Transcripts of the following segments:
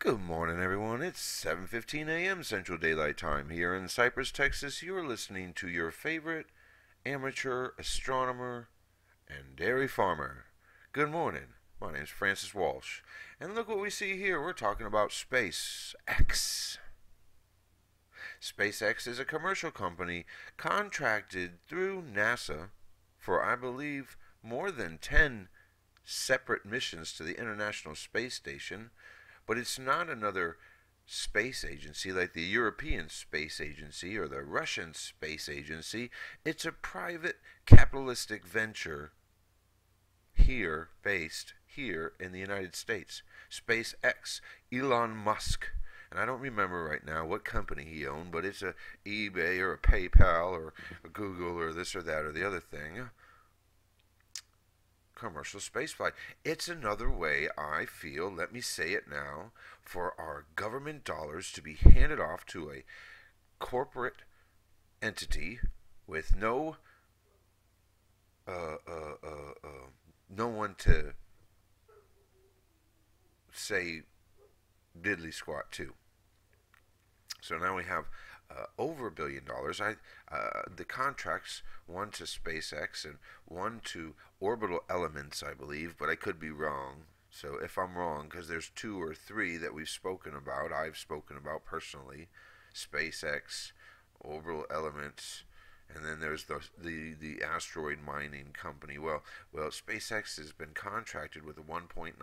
Good morning, everyone. It's 7:15 a.m. Central Daylight Time here in Cypress, Texas. You're listening to your favorite amateur astronomer and dairy farmer. Good morning. My name's Francis Walsh, and look what we see here. We're talking about SpaceX. SpaceX is a commercial company contracted through NASA for, I believe, more than 10 separate missions to the International Space Station, but it's not another space agency like the European Space Agency or the Russian Space Agency. It's a private capitalistic venture here, based here in the United States. SpaceX, Elon Musk. And I don't remember right now what company he owned, but it's a eBay or a PayPal or a Google or this or that or the other thing. Commercial spaceflight. It's another way, I feel, let me say it now, for our government dollars to be handed off to a corporate entity with uh, uh, uh, uh, no one to say diddly squat to. So now we have over $1 billion. The contracts, one to SpaceX and one to Orbital Elements, I believe, but I could be wrong. So if I'm wrong, because there's two or three that I've spoken about personally, SpaceX, Orbital Elements, and then there's the asteroid mining company. Well, SpaceX has been contracted with a 1.9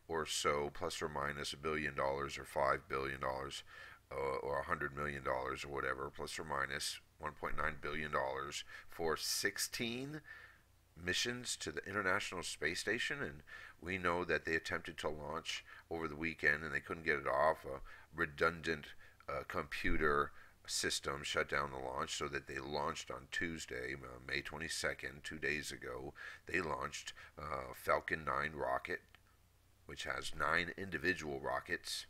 or so, plus or minus $1 billion or $5 billion or $100 million or whatever, plus or minus $1.9 billion for 16 missions to the International Space Station. And we know that they attempted to launch over the weekend and they couldn't get it off. A redundant computer system shut down the launch, so that they launched on Tuesday, May 22nd, 2 days ago. They launched Falcon 9 rocket, which has 9 individual rockets.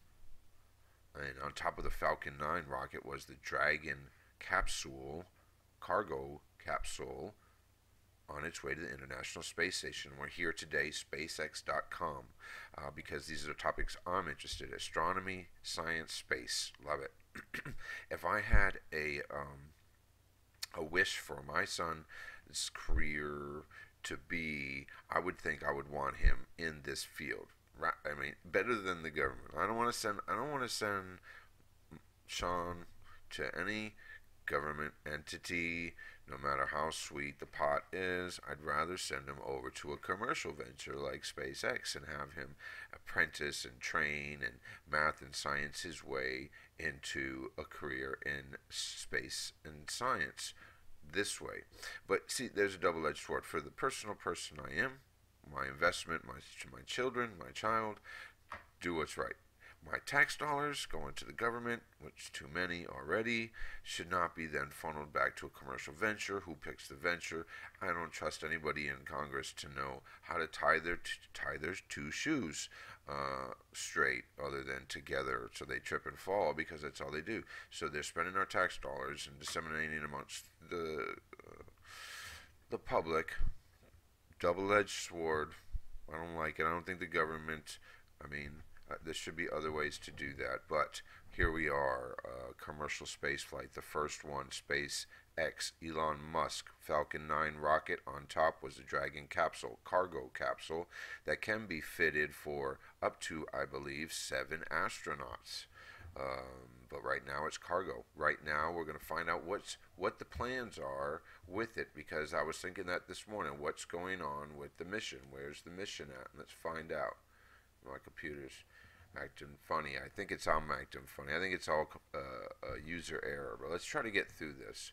And on top of the Falcon 9 rocket was the Dragon capsule, cargo capsule, on its way to the International Space Station. We're here today, SpaceX.com, because these are the topics I'm interested in: astronomy, science, space. Love it. If I had a wish for my son's career to be, I would think I would want him in this field. I mean, better than the government. I don't want to send Sean to any government entity, no matter how sweet the pot is. I'd rather send him over to a commercial venture like SpaceX and have him apprentice and train and math and science his way into a career in space and science this way. But see, there's a double-edged sword. For the personal person I am, my investment, my children, my child, do what's right. My tax dollars going to the government, which too many already, should not be then funneled back to a commercial venture. Who picks the venture? I don't trust anybody in Congress to know how to tie their two shoes straight, other than together, so they trip and fall, because that's all they do. So they're spending our tax dollars and disseminating amongst the public. Double-edged sword. I don't like it. I don't think the government. I mean, there should be other ways to do that, but here we are, commercial space flight, the first one, SpaceX, Elon Musk, Falcon 9 rocket. On top was the Dragon capsule, cargo capsule, that can be fitted for up to, I believe, 7 astronauts. But right now it's cargo. Right now we're going to find out what the plans are with it, because I was thinking that this morning. What's going on with the mission? Where's the mission at? Let's find out. My computer's acting funny. I think I'm acting funny. I think it's all user error. But let's try to get through this.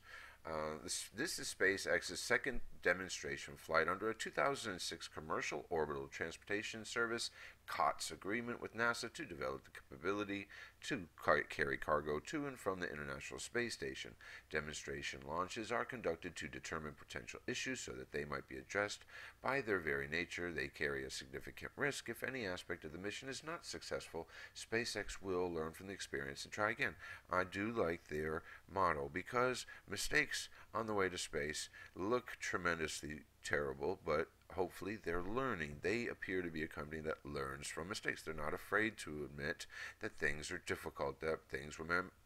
This is SpaceX's second demonstration flight under a 2006 Commercial Orbital Transportation Service COTS agreement with NASA to develop the capability to carry cargo to and from the International Space Station. Demonstration launches are conducted to determine potential issues so that they might be addressed. By their very nature, they carry a significant risk. If any aspect of the mission is not successful, SpaceX will learn from the experience and try again. I do like their motto, because mistakes on the way to space look tremendously terrible, but hopefully they're learning. They appear to be a company that learns from mistakes. They're not afraid to admit that things are difficult, that things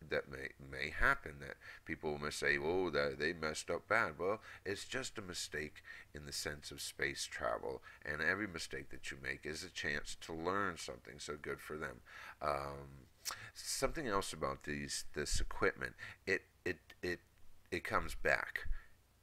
that may happen, that people may say, "Oh, that they messed up bad." Well, it's just a mistake in the sense of space travel, and every mistake that you make is a chance to learn something. So good for them. Something else about this equipment, it comes back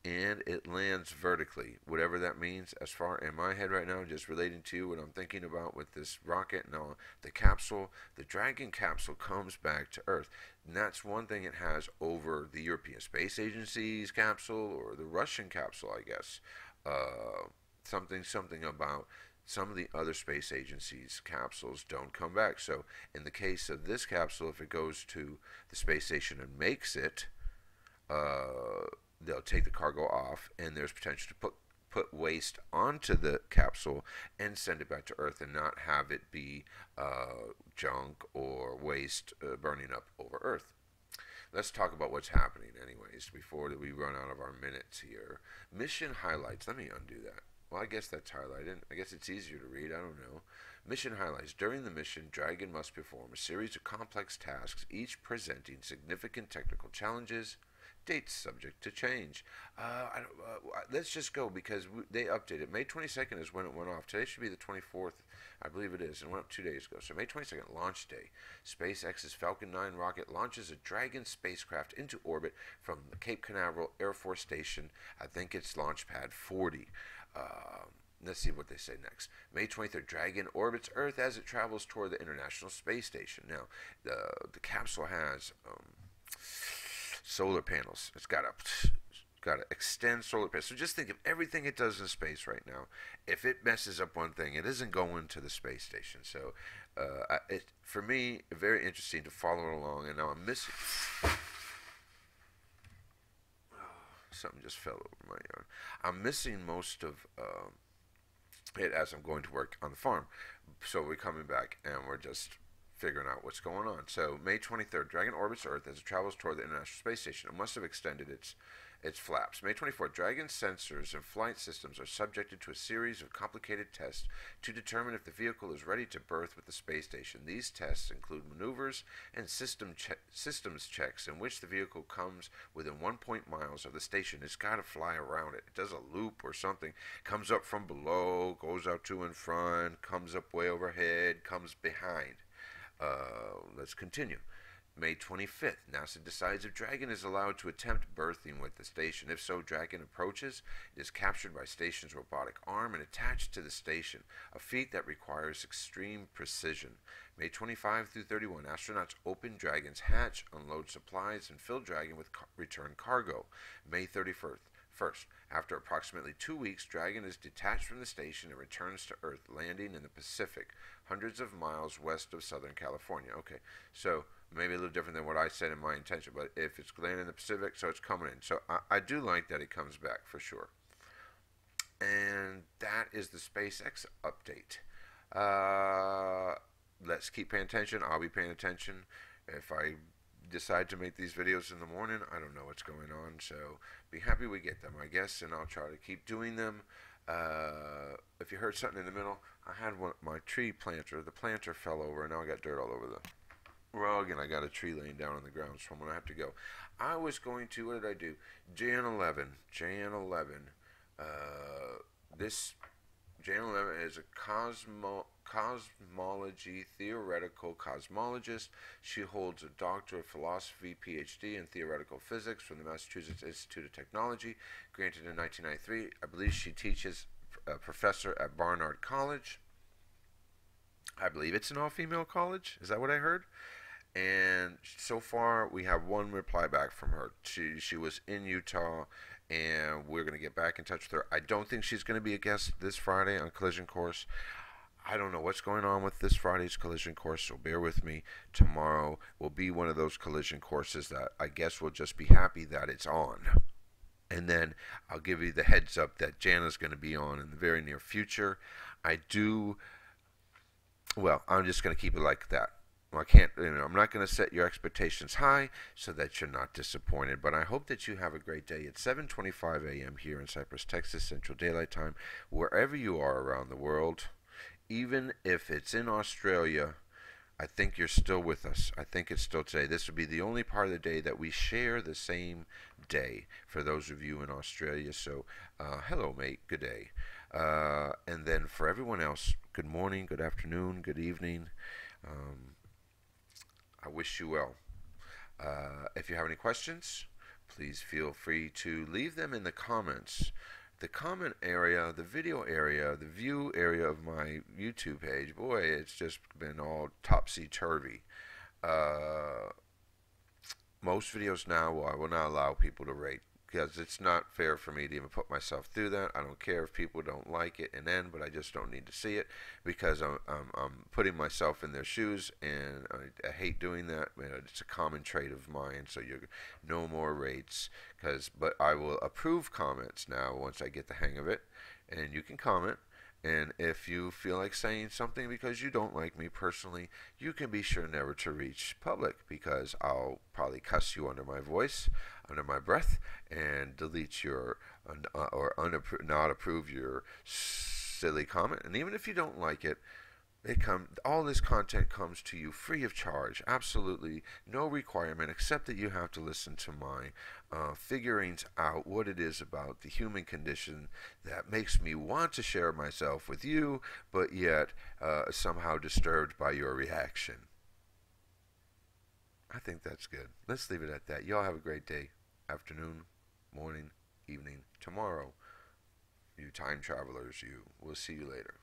and it lands vertically, whatever that means. As far in my head right now, just relating to what I'm thinking about with this rocket. Now, the capsule, the Dragon capsule comes back to Earth, and that's one thing it has over the European Space Agency's capsule or the Russian capsule, I guess. Something about some of the other space agencies' capsules don't come back. So, in the case of this capsule, if it goes to the space station and makes it, they'll take the cargo off, and there's potential to put waste onto the capsule and send it back to Earth, and not have it be junk or waste burning up over Earth. Let's talk about what's happening, anyways, before we run out of our minutes here. Mission highlights. Let me undo that. Well, I guess that's highlighted. I guess it's easier to read. I don't know. Mission highlights. During the mission, Dragon must perform a series of complex tasks, each presenting significant technical challenges. Dates subject to change. Let's just go because they updated. May 22nd is when it went off. Today should be the 24th, I believe it is, and it went up 2 days ago. So May 22nd, launch day. SpaceX's Falcon 9 rocket launches a Dragon spacecraft into orbit from the Cape Canaveral Air Force Station. I think it's launch pad 40. Let's see what they say next. May 23rd, Dragon orbits Earth as it travels toward the International Space Station. Now, the capsule has solar panels. It's got to extend solar panels. So just think of everything it does in space right now. If it messes up one thing, it isn't going to the space station. So, for me, very interesting to follow along. And now I'm missing. Something just fell over my yard. I'm missing most of it as I'm going to work on the farm. So we're coming back and we're just figuring out what's going on. So May 23rd, Dragon orbits Earth as it travels toward the International Space Station. It must have extended its flaps. May 24th, Dragon sensors and flight systems are subjected to a series of complicated tests to determine if the vehicle is ready to berth with the space station. These tests include maneuvers and systems checks in which the vehicle comes within 1 miles of the station. It's got to fly around it. It does a loop or something. Comes up from below, goes out to in front, comes up way overhead, comes behind. Let's continue. May 25th, NASA decides if Dragon is allowed to attempt berthing with the station. If so, Dragon approaches. It is captured by station's robotic arm and attached to the station, a feat that requires extreme precision. May 25 through 31, astronauts open Dragon's hatch, unload supplies, and fill Dragon with return cargo. May 31st. After approximately 2 weeks, Dragon is detached from the station and returns to Earth, landing in the Pacific, hundreds of miles west of Southern California. Okay, so maybe a little different than what I said in my intention, but if it's landing in the Pacific, so it's coming in. So I do like that it comes back for sure. And that is the SpaceX update. Let's keep paying attention. I'll be paying attention. If I decide to make these videos in the morning, I don't know what's going on, so be happy we get them, I guess, and I'll try to keep doing them. If you heard something in the middle, I had my tree planter. The planter fell over, and now I got dirt all over the rug, and I got a tree laying down on the ground, so I'm going to have to go. I was going to, what did I do? Jan 11. This Jan 11 is a cosmology theoretical cosmologist. She holds a Doctor of Philosophy, PhD in theoretical physics from the Massachusetts Institute of Technology, granted in 1993. I believe she teaches a professor at Barnard College. I believe it's an all-female college. Is that what I heard? And so far, we have one reply back from her. She was in Utah, and we're going to get back in touch with her. I don't think she's going to be a guest this Friday on Collision Course. I don't know what's going on with this Friday's Collision Course, so bear with me. Tomorrow will be one of those Collision Courses that I guess we'll just be happy that it's on. And then I'll give you the heads up that Jana's going to be on in the very near future. I'm just going to keep it like that. I can't, I'm not going to set your expectations high so that you're not disappointed. But I hope that you have a great day. It's 7:25 a.m. here in Cypress, Texas, Central Daylight Time. Wherever you are around the world, even if it's in Australia, I think you're still with us. I think it's still today. This would be the only part of the day that we share the same day for those of you in Australia. So, hello, mate. Good day. And then for everyone else, good morning, good afternoon, good evening. Um, I wish you well. If you have any questions, please feel free to leave them in the comments. The comment area, the video area, the view area of my YouTube page, boy, it's just been all topsy-turvy. Uh, Most videos now, I will not allow people to rate because it's not fair for me to even put myself through that. I don't care if people don't like it and then, but I just don't need to see it because I'm putting myself in their shoes, and I hate doing that. It's a common trait of mine. So you no more rates, but I will approve comments now once I get the hang of it, and you can comment. And if you feel like saying something because you don't like me personally, you can be sure never to reach public because I'll probably cuss you under my voice, under my breath, and delete your not approve your silly comment. And even if you don't like it, all this content comes to you free of charge, absolutely no requirement except that you have to listen to my figurings out what it is about the human condition that makes me want to share myself with you, but yet somehow disturbed by your reaction. I think that's good. Let's leave it at that. Y'all have a great day, afternoon, morning, evening, tomorrow. You time travelers, we'll see you later.